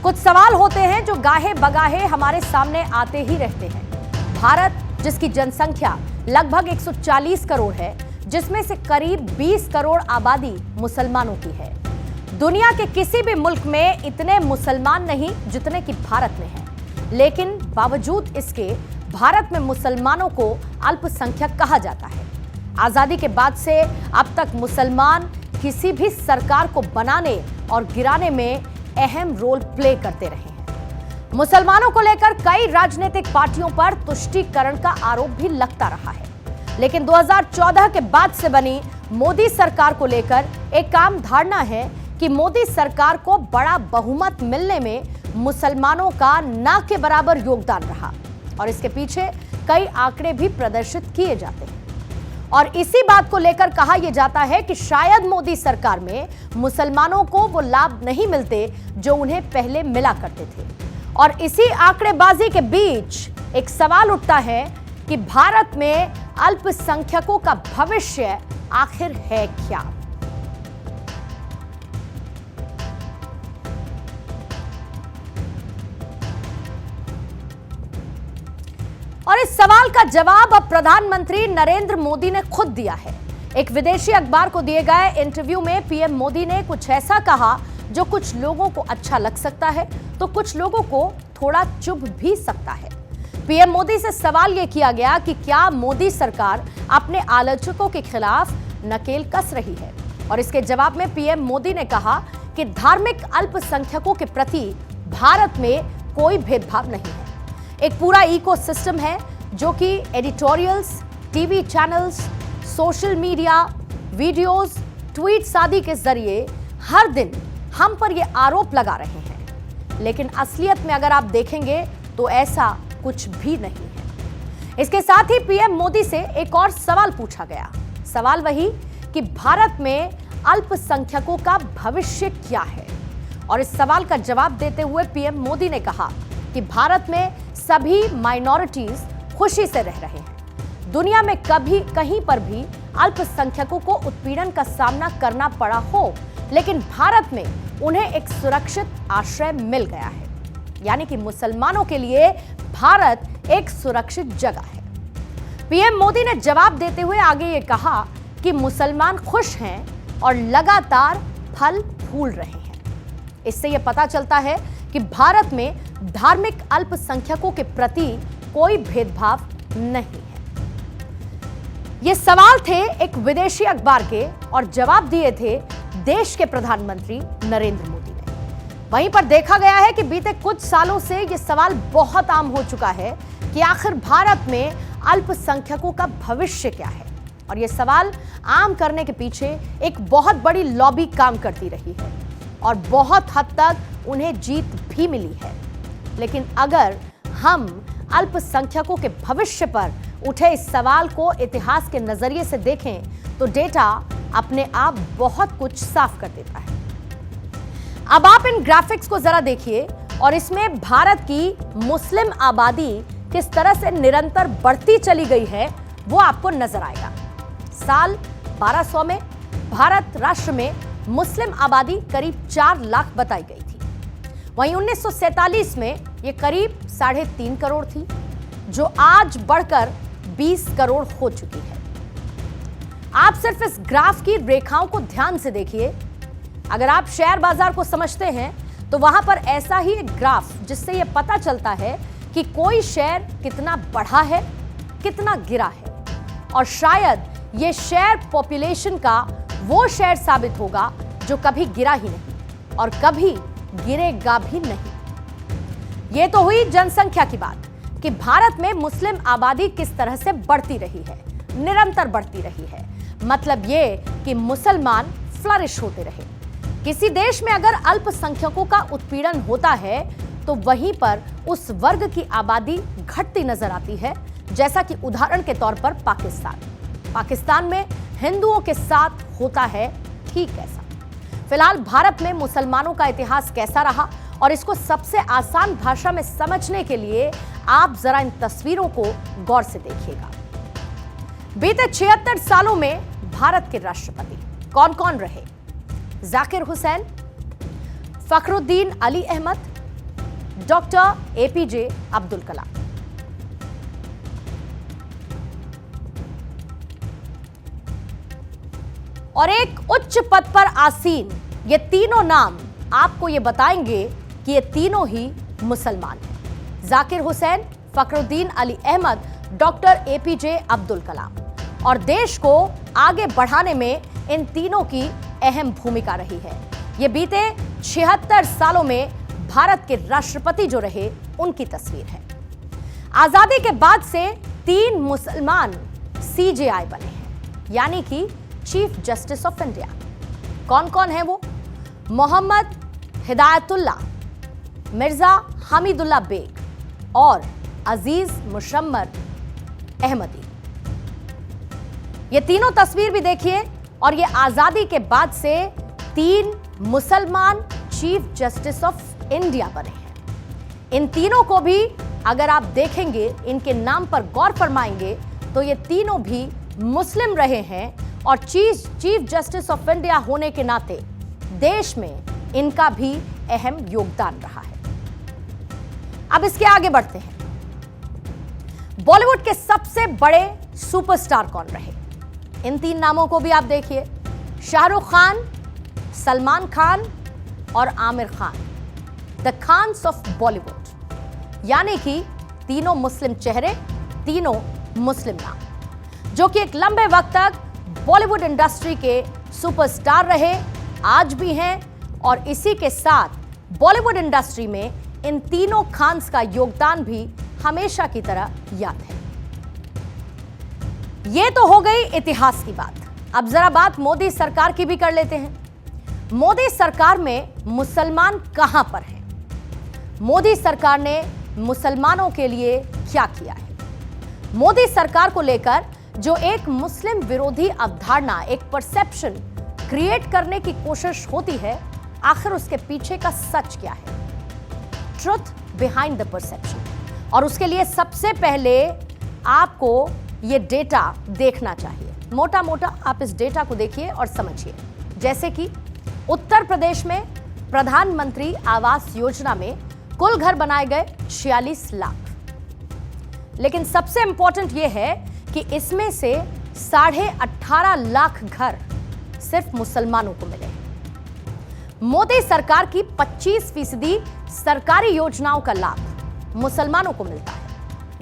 कुछ सवाल होते हैं जो गाहे बगाहे हमारे सामने आते ही रहते हैं। भारत जिसकी जनसंख्या लगभग 140 करोड़ है, जिसमें से करीब 20 करोड़ आबादी मुसलमानों की है। दुनिया के किसी भी मुल्क में इतने मुसलमान नहीं जितने कि भारत में हैं, लेकिन बावजूद इसके भारत में मुसलमानों को अल्पसंख्यक कहा जाता है। आजादी के बाद से अब तक मुसलमान किसी भी सरकार को बनाने और गिराने में अहम रोल प्ले करते रहे हैं। मुसलमानों को लेकर कई राजनीतिक पार्टियों पर तुष्टीकरण का आरोप भी लगता रहा है, लेकिन 2014 के बाद से बनी मोदी सरकार को लेकर एक आम धारणा है कि मोदी सरकार को बड़ा बहुमत मिलने में मुसलमानों का ना के बराबर योगदान रहा और इसके पीछे कई आंकड़े भी प्रदर्शित किए जाते हैं। और इसी बात को लेकर कहा यह जाता है कि शायद मोदी सरकार में मुसलमानों को वो लाभ नहीं मिलते जो उन्हें पहले मिला करते थे। और इसी आंकड़ेबाजी के बीच एक सवाल उठता है कि भारत में अल्पसंख्यकों का भविष्य आखिर है क्या। और इस सवाल का जवाब अब प्रधानमंत्री नरेंद्र मोदी ने खुद दिया है। एक विदेशी अखबार को दिए गए इंटरव्यू में पीएम मोदी ने कुछ ऐसा कहा जो कुछ लोगों को अच्छा लग सकता है तो कुछ लोगों को थोड़ा चुभ भी सकता है। पीएम मोदी से सवाल यह किया गया कि क्या मोदी सरकार अपने आलोचकों के खिलाफ नकेल कस रही है, और इसके जवाब में पीएम मोदी ने कहा कि धार्मिक अल्पसंख्यकों के प्रति भारत में कोई भेदभाव नहीं है। एक पूरा इकोसिस्टम है जो कि editorials, TV channels, social media, videos, tweets आदि के जरिए हर दिन हम पर ये आरोप लगा रहे हैं, लेकिन असलियत में अगर आप देखेंगे तो ऐसा कुछ भी नहीं है। इसके साथ ही पीएम मोदी से एक और सवाल पूछा गया। सवाल वही कि भारत में अल्पसंख्यकों का भविष्य क्या है, और इस सवाल का जवाब देते हुए पीएम मोदी ने कहा कि भारत में सभी माइनॉरिटीज खुशी से रह रहे हैं। दुनिया में कभी कहीं पर भी अल्पसंख्यकों को उत्पीड़न का सामना करना पड़ा हो, लेकिन भारत में उन्हें एक सुरक्षित आश्रय मिल गया है। यानी कि मुसलमानों के लिए भारत एक सुरक्षित जगह है। पीएम मोदी ने जवाब देते हुए आगे ये कहा कि मुसलमान खुश हैं और लगातार फल फूल रहे हैं। इससे यह पता चलता है कि भारत में धार्मिक अल्पसंख्यकों के प्रति कोई भेदभाव नहीं है। ये सवाल थे एक विदेशी अखबार के और जवाब दिए थे देश के प्रधानमंत्री नरेंद्र मोदी ने। वहीं पर देखा गया है कि बीते कुछ सालों से यह सवाल बहुत आम हो चुका है कि आखिर भारत में अल्पसंख्यकों का भविष्य क्या है, और यह सवाल आम करने के पीछे एक बहुत बड़ी लॉबी काम करती रही है और बहुत हद तक उन्हें जीत भी मिली है। लेकिन अगर हम अल्पसंख्यकों के भविष्य पर उठे इस सवाल को इतिहास के नजरिए से देखें तो डेटा अपने आप बहुत कुछ साफ कर देता है। अब आप इन ग्राफिक्स को जरा देखिए और इसमें भारत की मुस्लिम आबादी किस तरह से निरंतर बढ़ती चली गई है वो आपको नजर आएगा। साल 1200 में भारत राष्ट्र में मुस्लिम आबादी करीब 4 लाख बताई गई थी। वहीं 1947 में यह करीब 3.5 करोड़ थी, जो आज बढ़कर 20 करोड़ हो चुकी है। आप सिर्फ इस ग्राफ की रेखाओं को ध्यान से देखिए। अगर आप शेयर बाजार को समझते हैं तो वहां पर ऐसा ही एक ग्राफ जिससे यह पता चलता है कि कोई शेयर कितना बढ़ा है, कितना गिरा है, और शायद यह शेयर पॉपुलेशन का वो शेयर साबित होगा जो कभी गिरा ही नहीं और कभी गिरेगा भी नहीं। यह तो हुई जनसंख्या की बात कि भारत में मुस्लिम आबादी किस तरह से बढ़ती रही है, निरंतर बढ़ती रही है। मतलब यह कि मुसलमान फ्लरिश होते रहे। किसी देश में अगर अल्पसंख्यकों का उत्पीड़न होता है तो वहीं पर उस वर्ग की आबादी घटती नजर आती है, जैसा कि उदाहरण के तौर पर पाकिस्तान में हिंदुओं के साथ होता है ठीक ऐसा। फिलहाल भारत में मुसलमानों का इतिहास कैसा रहा और इसको सबसे आसान भाषा में समझने के लिए आप जरा इन तस्वीरों को गौर से देखिएगा। बीते 76 सालों में भारत के राष्ट्रपति कौन कौन रहे? Zakir Hussain, Fakhruddin Ali Ahmad, doctor APJ Abdul Kalam. और एक उच्च पद पर आसीन ये तीनों नाम आपको ये बताएंगे कि ये तीनों ही मुसलमान हैं। Zakir Hussain, Fakhruddin Ali Ahmad, doctor APJ Abdul Kalam. और देश को आगे बढ़ाने में इन तीनों की अहम भूमिका रही है। ये बीते 76 सालों में भारत के राष्ट्रपति जो रहे उनकी तस्वीर है। आजादी के बाद से 3 मुसलमान सीजेआई बने हैं, यानी कि चीफ जस्टिस ऑफ इंडिया। कौन कौन है वो? मोहम्मद हिदायतुल्लाह, मिर्जा हमीदुल्लाह बेग और अजीज मुशम्मर अहमदी। ये तीनों तस्वीर भी देखिए। और ये आजादी के बाद से 3 मुसलमान चीफ जस्टिस ऑफ इंडिया बने हैं। इन तीनों को भी अगर आप देखेंगे, इनके नाम पर गौर फरमाएंगे तो ये तीनों भी मुस्लिम रहे हैं और चीफ जस्टिस ऑफ इंडिया होने के नाते देश में इनका भी अहम योगदान रहा है। अब इसके आगे बढ़ते हैं। बॉलीवुड के सबसे बड़े सुपरस्टार कौन रहे? इन 3 नामों को भी आप देखिए। शाहरुख खान, सलमान खान और आमिर खान, द खान्स ऑफ बॉलीवुड, यानी कि तीनों मुस्लिम चेहरे, तीनों मुस्लिम नाम, जो कि एक लंबे वक्त तक बॉलीवुड इंडस्ट्री के सुपरस्टार रहे, आज भी हैं। और इसी के साथ बॉलीवुड इंडस्ट्री में इन तीनों खान्स का योगदान भी हमेशा की तरह याद है। ये तो हो गई इतिहास की बात। अब जरा बात मोदी सरकार की भी कर लेते हैं। मोदी सरकार में मुसलमान कहां पर हैं? मोदी सरकार ने मुसलमानों के लिए क्या किया है? मोदी सरकार को लेकर जो एक मुस्लिम विरोधी अवधारणा, एक परसेप्शन क्रिएट करने की कोशिश होती है, आखिर उसके पीछे का सच क्या है? Truth behind the perception. और उसके लिए सबसे पहले आपको ये डेटा देखना चाहिए। मोटा मोटा आप इस डेटा को देखिए और समझिए। जैसे कि उत्तर प्रदेश में प्रधानमंत्री आवास योजना में कुल घर बनाए गए 46 लाख, लेकिन सबसे इंपॉर्टेंट यह है कि इसमें से 18.5 लाख घर सिर्फ मुसलमानों को मिले। मोदी सरकार की 25% सरकारी योजनाओं का लाभ मुसलमानों को मिलता है।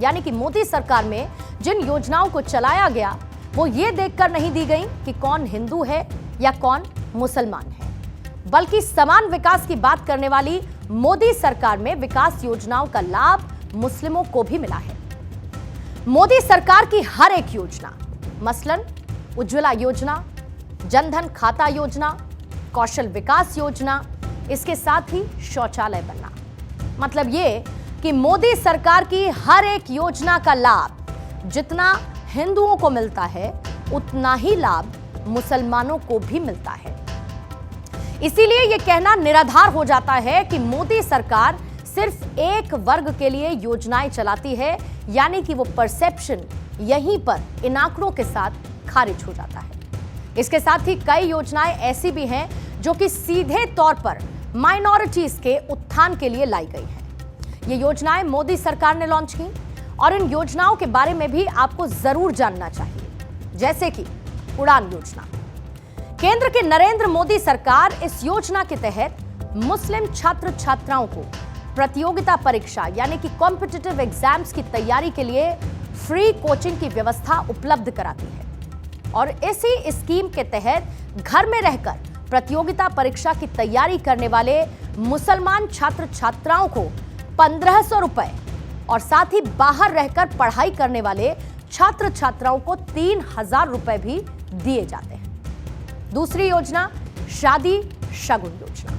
यानी कि मोदी सरकार में जिन योजनाओं को चलाया गया वो ये देखकर नहीं दी गई कि कौन हिंदू है या कौन मुसलमान है, बल्कि समान विकास की बात करने वाली मोदी सरकार में विकास योजनाओं का लाभ मुस्लिमों को भी मिला है। मोदी सरकार की हर एक योजना, मसलन उज्ज्वला योजना, जनधन खाता योजना, कौशल विकास योजना, इसके साथ ही शौचालय बनना, मतलब ये कि मोदी सरकार की हर एक योजना का लाभ जितना हिंदुओं को मिलता है उतना ही लाभ मुसलमानों को भी मिलता है। इसीलिए यह कहना निराधार हो जाता है कि मोदी सरकार सिर्फ एक वर्ग के लिए योजनाएं चलाती है, यानी कि वो परसेप्शन यहीं पर इन आंकड़ों के साथ खारिज हो जाता है। इसके साथ ही कई योजनाएं ऐसी भी हैं जो कि सीधे तौर पर माइनॉरिटीज के उत्थान के लिए लाई गई हैं। ये योजनाएं मोदी सरकार ने लॉन्च की और इन योजनाओं के बारे में भी आपको जरूर जानना चाहिए। जैसे कि उड़ान योजना, केंद्र की नरेंद्र मोदी सरकार इस योजना के तहत मुस्लिम छात्र छात्राओं को प्रतियोगिता परीक्षा यानी कि कॉम्पिटिटिव एग्जाम्स की तैयारी के लिए फ्री कोचिंग की व्यवस्था उपलब्ध कराती है। और इसी स्कीम के तहत घर में रहकर प्रतियोगिता परीक्षा की तैयारी करने वाले मुसलमान छात्र छात्राओं को 1500 रुपए और साथ ही बाहर रहकर पढ़ाई करने वाले छात्र छात्राओं को 3000 रुपए भी दिए जाते हैं। दूसरी योजना शादी शगुन योजना।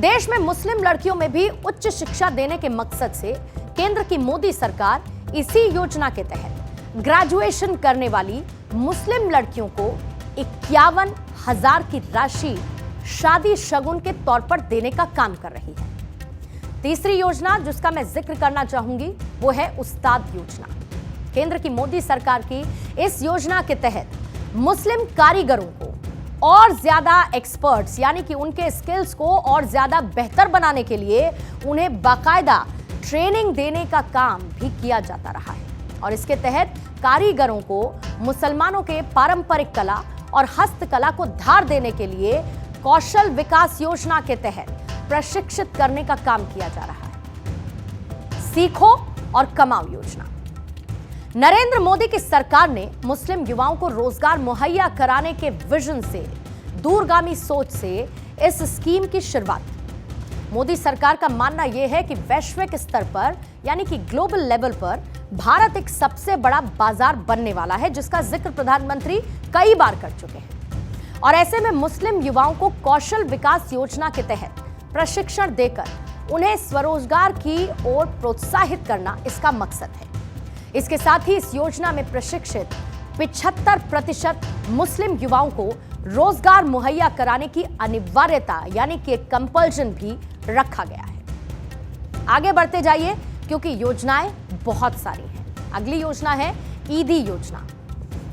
देश में मुस्लिम लड़कियों में भी उच्च शिक्षा देने के मकसद से केंद्र की मोदी सरकार इसी योजना के तहत ग्रेजुएशन करने वाली मुस्लिम लड़कियों को 51,000 की राशि शादी शगुन के तौर पर देने का काम कर रही है। तीसरी योजना जिसका मैं जिक्र करना चाहूंगी वो है उस्ताद योजना। केंद्र की मोदी सरकार की इस योजना के तहत मुस्लिम कारीगरों को और ज्यादा एक्सपर्ट्स यानी कि उनके स्किल्स को और ज्यादा बेहतर बनाने के लिए उन्हें बाकायदा ट्रेनिंग देने का काम भी किया जाता रहा है। और इसके तहत कारीगरों को मुसलमानों के पारंपरिक कला और हस्तकला को धार देने के लिए कौशल विकास योजना के तहत प्रशिक्षित करने का काम किया जा रहा है। सीखो और कमाओ योजना। नरेंद्र मोदी की सरकार ने मुस्लिम युवाओं को रोजगार मुहैया कराने के विजन से, दूरगामी सोच से इस स्कीम की शुरुआत। मोदी सरकार का मानना यह है कि वैश्विक स्तर पर यानी कि ग्लोबल लेवल पर भारत एक सबसे बड़ा बाजार बनने वाला है, जिसका जिक्र प्रधानमंत्री कई बार कर चुके हैं। और ऐसे में मुस्लिम युवाओं को कौशल विकास योजना के तहत प्रशिक्षण देकर उन्हें स्वरोजगार की ओर प्रोत्साहित करना इसका मकसद है। इसके साथ ही इस योजना में प्रशिक्षित 75% मुस्लिम युवाओं को रोजगार मुहैया कराने की अनिवार्यता यानी कि कंपल्शन भी रखा गया है। आगे बढ़ते जाइए क्योंकि योजनाएं बहुत सारी हैं। अगली योजना है ईदी योजना।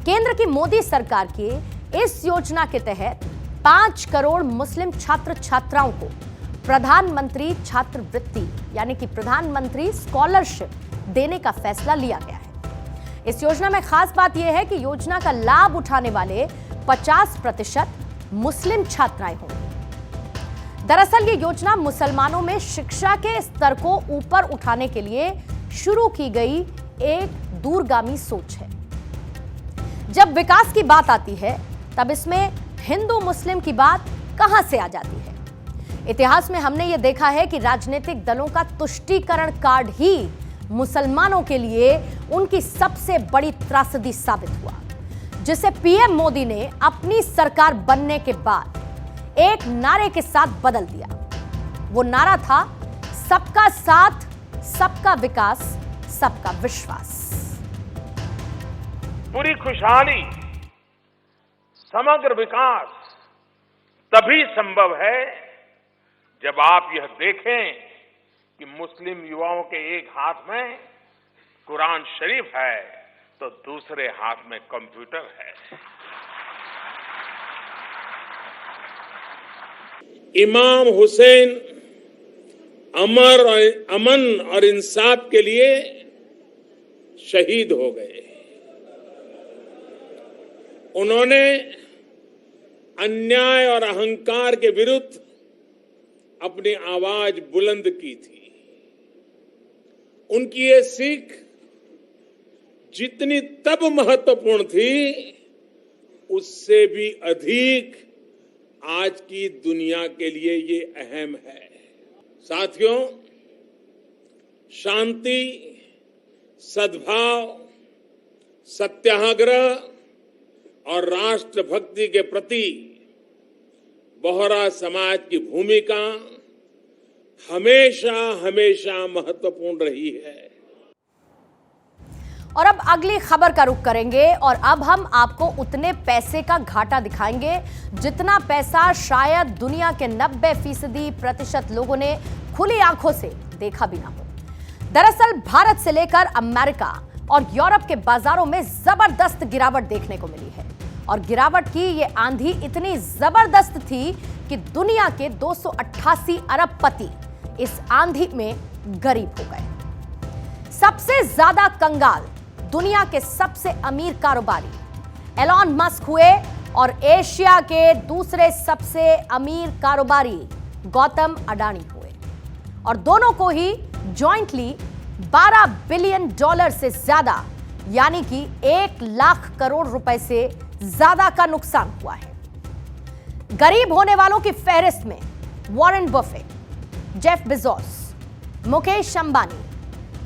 केंद्र की मोदी सरकार की इस योजना के तहत 5 करोड़ मुस्लिम छात्र छात्राओं को प्रधानमंत्री छात्रवृत्ति यानी कि प्रधानमंत्री स्कॉलरशिप देने का फैसला लिया गया है। इस योजना में खास बात यह है कि योजना का लाभ उठाने वाले 50% मुस्लिम छात्राएं होंगी। दरअसल ये योजना मुसलमानों में शिक्षा के स्तर को ऊपर उठाने के लिए शुरू की गई एक दूरगामी सोच है। जब विकास की बात आती है तब इसमें हिंदू मुस्लिम की बात कहां से आ जाती है? इतिहास में हमने ये देखा है कि राजनीतिक दलों का तुष्टीकरण कार्ड ही मुसलमानों के लिए उनकी सबसे बड़ी त्रासदी साबित हुआ, जिसे पीएम मोदी ने अपनी सरकार बनने के बाद एक नारे के साथ बदल दिया। वो नारा था सबका साथ, सबका विकास, सबका विश्वास। पूरी खुशहाली, समग्र विकास तभी संभव है जब आप यह देखें कि मुस्लिम युवाओं के एक हाथ में कुरान शरीफ है तो दूसरे हाथ में कंप्यूटर है। इमाम हुसैन अमन और इंसाफ के लिए शहीद हो गए। उन्होंने अन्याय और अहंकार के विरुद्ध अपनी आवाज बुलंद की थी। उनकी ये सीख जितनी तब महत्वपूर्ण थी, उससे भी अधिक आज की दुनिया के लिए ये अहम है। साथियों, शांति, सद्भाव, सत्याग्रह और राष्ट्रभक्ति के प्रति बोहरा समाज की भूमिका हमेशा हमेशा महत्वपूर्ण रही है। और अब अगली खबर का रुख करेंगे और अब हम आपको उतने पैसे का घाटा दिखाएंगे जितना पैसा शायद दुनिया के 90% लोगों ने खुली आंखों से देखा भी ना हो। दरअसल भारत से लेकर अमेरिका और यूरोप के बाजारों में जबरदस्त गिरावट देखने को मिली है। और गिरावट की ये आंधी इतनी जबरदस्त थी कि दुनिया के 288 अरबपति इस आंधी में गरीब हो गए। सबसे ज्यादा कंगाल दुनिया के सबसे अमीर कारोबारी एलॉन मस्क हुए और एशिया के दूसरे सबसे अमीर कारोबारी गौतम अडानी हुए। और दोनों को ही जॉइंटली $12 बिलियन से ज्यादा यानी कि 1 लाख करोड़ रुपए से ज्यादा का नुकसान हुआ है। गरीब होने वालों की फहरिस्त में Warren Buffett, Jeff Bezos, Mukesh Ambani,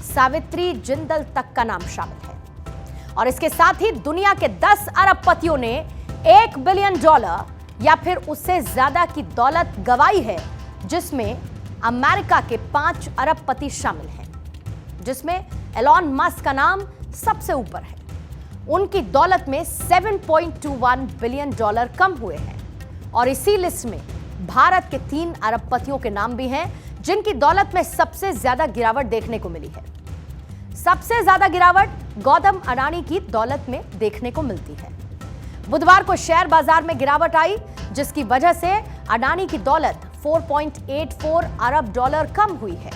Savitri Jindal तक का नाम शामिल है। और इसके साथ ही दुनिया के 10 अरबपतियों ने $1 बिलियन या फिर उससे ज्यादा की दौलत गंवाई है, जिसमें अमेरिका के 5 अरबपति शामिल हैं, जिसमें एलॉन मस्क का नाम सबसे ऊपर है। उनकी दौलत में $7.21 बिलियन कम हुए हैं। और इसी लिस्ट में भारत के 3 अरबपतियों के नाम भी हैं, जिनकी दौलत में सबसे ज्यादा गिरावट देखने को मिली है। सबसे ज्यादा गिरावट गौतम अडानी की दौलत में देखने को मिलती है। बुधवार को शेयर बाजार में गिरावट आई, जिसकी वजह से अडानी की दौलत 4.84 अरब डॉलर कम हुई है।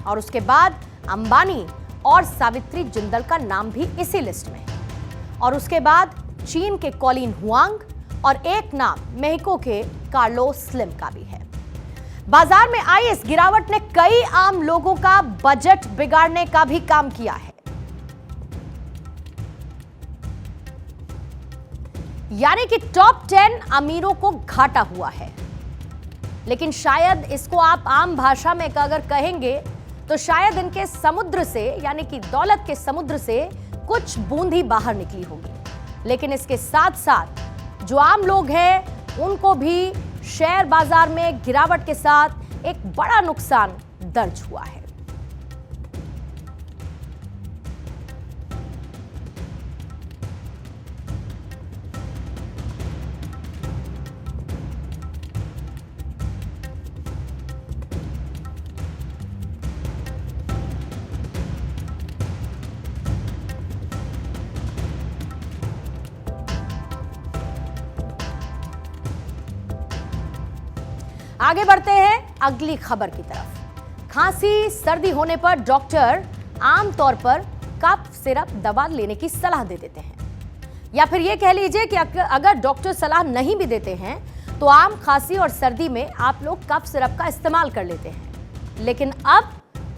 और उसके बाद अंबानी और सावित्री जिंदल का नाम भी इसी लिस्ट में है। और उसके बाद चीन के कॉलिन हुआंग और एक नाम मेक्सिको के कार्लोस स्लिम का भी है। बाजार में आई इस गिरावट ने कई आम लोगों का बजट बिगाड़ने का भी काम किया है। यानी कि टॉप 10 अमीरों को घाटा हुआ है। लेकिन शायद इसको आप आम भाषा में अगर कहेंगे तो शायद इनके समुद्र से, यानी कि दौलत के समुद्र से कुछ बूंद ही बाहर निकली होगी। लेकिन इसके साथ साथ जो आम लोग हैं उनको भी शेयर बाजार में गिरावट के साथ एक बड़ा नुकसान दर्ज हुआ है। आगे बढ़ते हैं अगली खबर की तरफ। खांसी सर्दी होने पर डॉक्टर आमतौर पर कफ सिरप दवा लेने की सलाह दे देते हैं, या फिर यह कह लीजिए कि अगर डॉक्टर सलाह नहीं भी देते हैं तो आम खांसी और सर्दी में आप लोग कफ सिरप का इस्तेमाल कर लेते हैं। लेकिन अब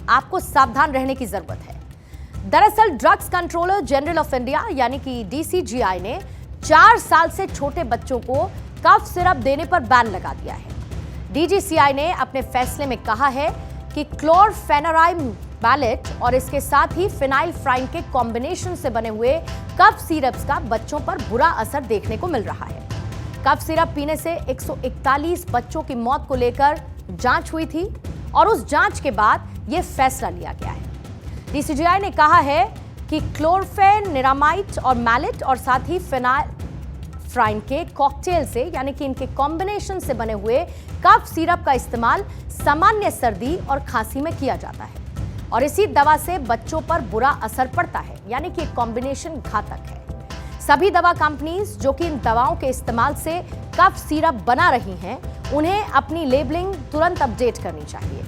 आपको सावधान रहने की जरूरत है। दरअसल drugs controller general of India यानी कि डीसीजीआई ने 4 साल से छोटे बच्चों को कफ सिरप देने पर बैन लगा दिया है। डीजीसीआई ने अपने फैसले में कहा है कि क्लोरफेनाराइम मैलेट और इसके साथ ही फिनाइलफ्राइन के कॉम्बिनेशन से बने हुए कफ सिरप्स का बच्चों पर बुरा असर देखने को मिल रहा है। कफ सिरप पीने से 141 बच्चों की मौत को लेकर जांच हुई थी और उस जांच के बाद यह फैसला लिया गया है। डीसीजीआई ने कहा है कि क्लोरफेनिरामाइड और मैलेट और साथ ही फिनाइलफ्राइन के कॉकटेल से, यानी कि इनके कॉम्बिनेशन से बने हुए कफ सिरप का इस्तेमाल सामान्य सर्दी और खांसी में किया जाता है और इसी दवा से बच्चों पर बुरा असर पड़ता है, यानी कि कॉम्बिनेशन घातक है। सभी दवा कंपनीज जो कि इन दवाओं के इस्तेमाल से कफ सिरप बना रही हैं, उन्हें अपनी लेबलिंग तुरंत अपडेट करनी चाहिए।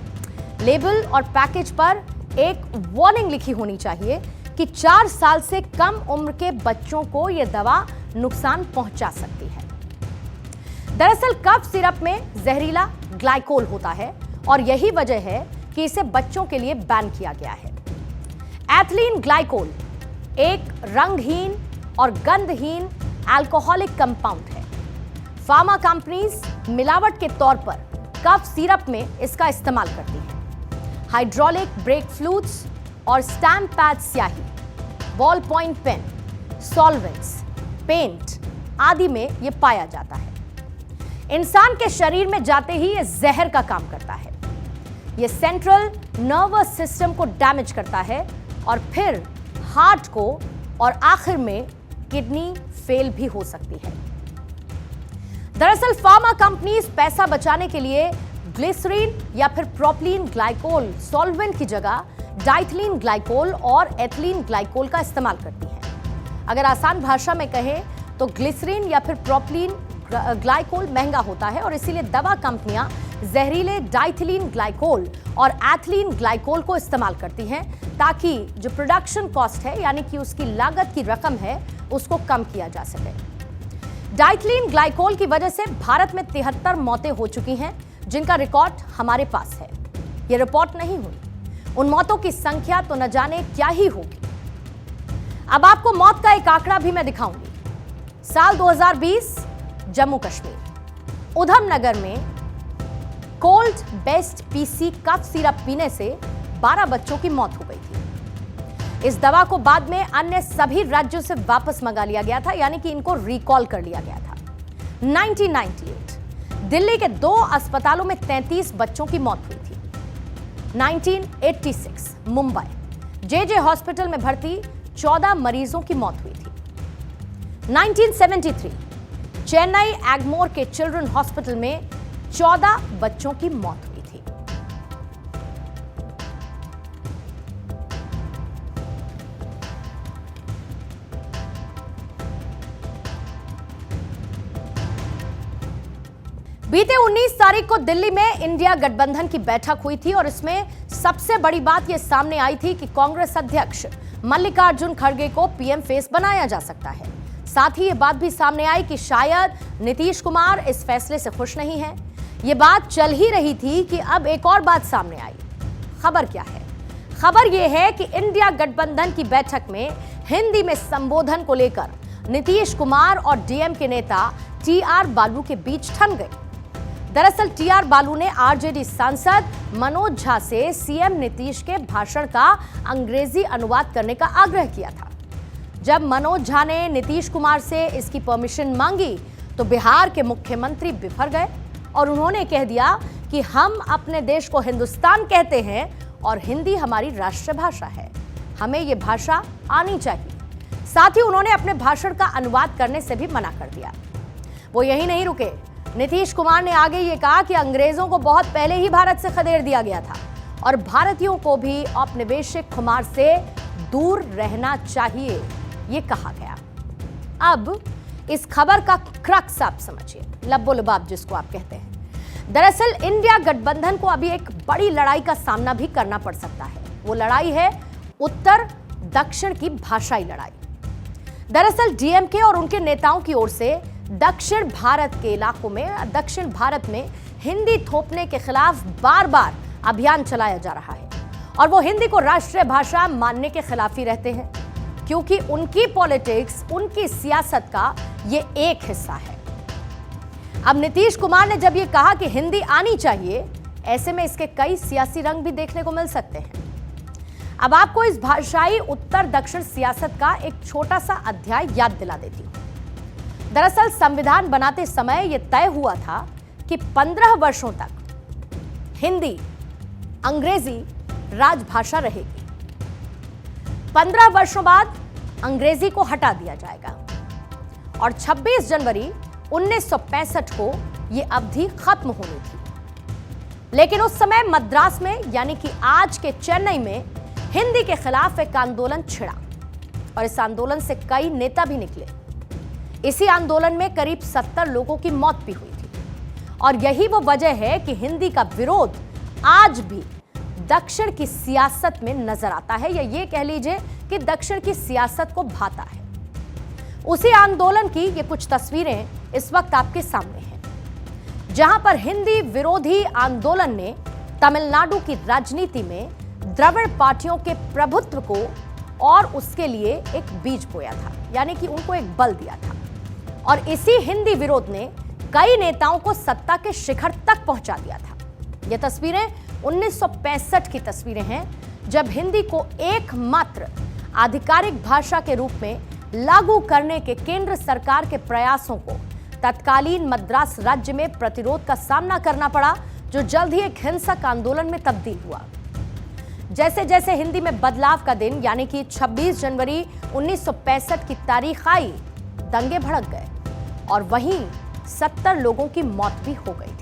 लेबल और पैकेज पर एक वार्निंग लिखी होनी चाहिए कि 4 साल से कम उम्र के बच्चों को यह दवा नुकसान पहुंचा सकती है। दरअसल कफ सिरप में जहरीला ग्लाइकोल होता है और यही वजह है कि इसे बच्चों के लिए बैन किया गया है। एथिलीन ग्लाइकोल एक रंगहीन और गंधहीन अल्कोहलिक कंपाउंड है। फार्मा कंपनीज मिलावट के तौर पर कफ सिरप में इसका इस्तेमाल करती हैं। हाइड्रोलिक ब्रेक फ्लूइड्स और स्टैम्प पैड स्याही, ball point pen, solvents, paint आदि में यह पाया जाता है। इंसान के शरीर में जाते ही यह जहर का काम करता है। यह सेंट्रल नर्वस सिस्टम को डैमेज करता है और फिर हार्ट को और आखिर में किडनी फेल भी हो सकती है। दरअसल फार्मा कंपनीज पैसा बचाने के लिए ग्लिसरीन या फिर प्रोपिलीन ग्लाइकोल सॉल्वेंट की जगह डाइथिलीन ग्लाइकोल और एथिलीन ग्लाइकोल का इस्तेमाल करती हैं। अगर आसान भाषा में कहें तो ग्लिसरीन या फिर प्रोपिलीन ग्लाइकोल महंगा होता है और इसीलिए दवा कंपनियां जहरीले डाइथिलीन ग्लाइकोल और एथिलीन ग्लाइकोल को इस्तेमाल करती हैं ताकि जो प्रोडक्शन कॉस्ट है, यानी कि उसकी लागत की रकम है, उसको कम किया जा सके। डाइथिलीन ग्लाइकोल की वजह से भारत में 73 मौतें हो चुकी हैं, जिनका रिकॉर्ड हमारे पास है। यह रिपोर्ट नहीं हुई। उन मौतों की संख्या तो न जाने क्या ही होगी। अब आपको मौत का एक आंकड़ा भी मैं दिखाऊंगी। साल 2020 जम्मू कश्मीर उधमनगर में cold best PC cough syrup पीने से 12 बच्चों की मौत हो गई थी। इस दवा को बाद में अन्य सभी राज्यों से वापस मंगा लिया गया था, यानी कि इनको रिकॉल कर लिया गया था। 1998 दिल्ली के 2 अस्पतालों में 33 बच्चों की मौत हुई थी। 1986 मुंबई जेजे हॉस्पिटल में भर्ती 14 मरीजों की मौत हुई थी। 1973 चेन्नई एग्मोर के चिल्ड्रन हॉस्पिटल में 14 बच्चों की मौत हुई थी। बीते 19 तारीख को दिल्ली में इंडिया गठबंधन की बैठक हुई थी और इसमें सबसे बड़ी बात यह सामने आई थी कि कांग्रेस अध्यक्ष मल्लिकार्जुन खड़गे को पीएम फेस बनाया जा सकता है। साथ ही यह बात भी सामने आई कि शायद नीतीश कुमार इस फैसले से खुश नहीं है। यह बात चल ही रही थी कि अब एक और बात सामने आई। खबर क्या है? खबर यह है कि इंडिया गठबंधन की बैठक में हिंदी में संबोधन को लेकर नीतीश कुमार और डीएम के नेता टीआर बालू के बीच ठन गए। दरअसल टीआर बालू ने आरजेडी सांसद मनोज झा से सीएम नीतीश के भाषण का अंग्रेजी अनुवाद करने का आग्रह किया था। जब मनोज झा ने नीतीश कुमार से इसकी परमिशन मांगी तो बिहार के मुख्यमंत्री बिफर गए और उन्होंने कह दिया कि हम अपने देश को हिंदुस्तान कहते हैं और हिंदी हमारी राष्ट्रभाषा है, हमें यह भाषा आनी चाहिए। साथ ही उन्होंने अपने भाषण का अनुवाद करने से भी मना कर दिया। वो यही नहीं रुके, नीतीश कुमार ने आगे ये कहा कि अंग्रेजों को बहुत पहले ही भारत से खदेड़ दिया गया था और भारतीयों को भी औपनिवेशिक खुमार से दूर रहना चाहिए, ये कहा गया। अब इस खबर का क्रक्स आप समझिए, लब्बो लबाब जिसको आप कहते हैं। दरअसल इंडिया गठबंधन को अभी एक बड़ी लड़ाई का सामना भी करना पड़ सकता है। वो लड़ाई है उत्तर दक्षिण की भाषाई लड़ाई। दरअसल डीएमके और उनके नेताओं की ओर से दक्षिण भारत के इलाकों में, दक्षिण भारत में हिंदी थोपने के खिलाफ बार बार अभियान चलाया जा रहा है और वो हिंदी को राष्ट्रीय भाषा मानने के खिलाफ ही रहते हैं, क्योंकि उनकी पॉलिटिक्स, उनकी सियासत का ये एक हिस्सा है। अब नीतीश कुमार ने जब ये कहा कि हिंदी आनी चाहिए, ऐसे में इसके कई सियासी रंग भी देखने को मिल सकते हैं। अब आपको इस भाषाई उत्तर दक्षिण सियासत का एक छोटा सा अध्याय याद दिला देती हूं। दरअसल संविधान बनाते समय यह तय हुआ था कि 15 वर्षों तक हिंदी, अंग्रेजी राजभाषा रहेगी। 15 वर्षों बाद अंग्रेजी को हटा दिया जाएगा और 26 जनवरी 1965 को यह अवधि खत्म होनी थी। लेकिन उस समय मद्रास में, यानी कि आज के चेन्नई में, हिंदी के खिलाफ एक आंदोलन छिड़ा और इस आंदोलन से कई नेता भी निकले। इसी आंदोलन में करीब 70 लोगों की मौत भी हुई थी और यही वो वजह है कि हिंदी का विरोध आज भी दक्षिण की सियासत में नजर आता है, या ये कह लीजिए कि दक्षिण की सियासत को भाता है। उसी आंदोलन की ये कुछ तस्वीरें इस वक्त आपके सामने हैं, जहां पर हिंदी विरोधी आंदोलन ने तमिलनाडु की राजनीति में द्रविड़ पार्टियों के प्रभुत्व को और उसके लिए एक बीज बोया था, यानी कि उनको एक बल दिया था। और इसी हिंदी विरोध ने कई नेताओं को सत्ता के शिखर तक पहुंचा दिया था। ये तस्वीरें 1965 की तस्वीरें हैं, जब हिंदी को एकमात्र आधिकारिक भाषा के रूप में लागू करने के केंद्र सरकार के प्रयासों को तत्कालीन मद्रास राज्य में प्रतिरोध का सामना करना पड़ा, जो जल्द ही एक हिंसक आंदोलन में तब्दील हुआ। जैसे जैसे हिंदी में बदलाव का दिन, यानी कि 26 जनवरी 1965 की तारीख आई, दंगे भड़क गए और वहीं 70 लोगों की मौत भी हो गई।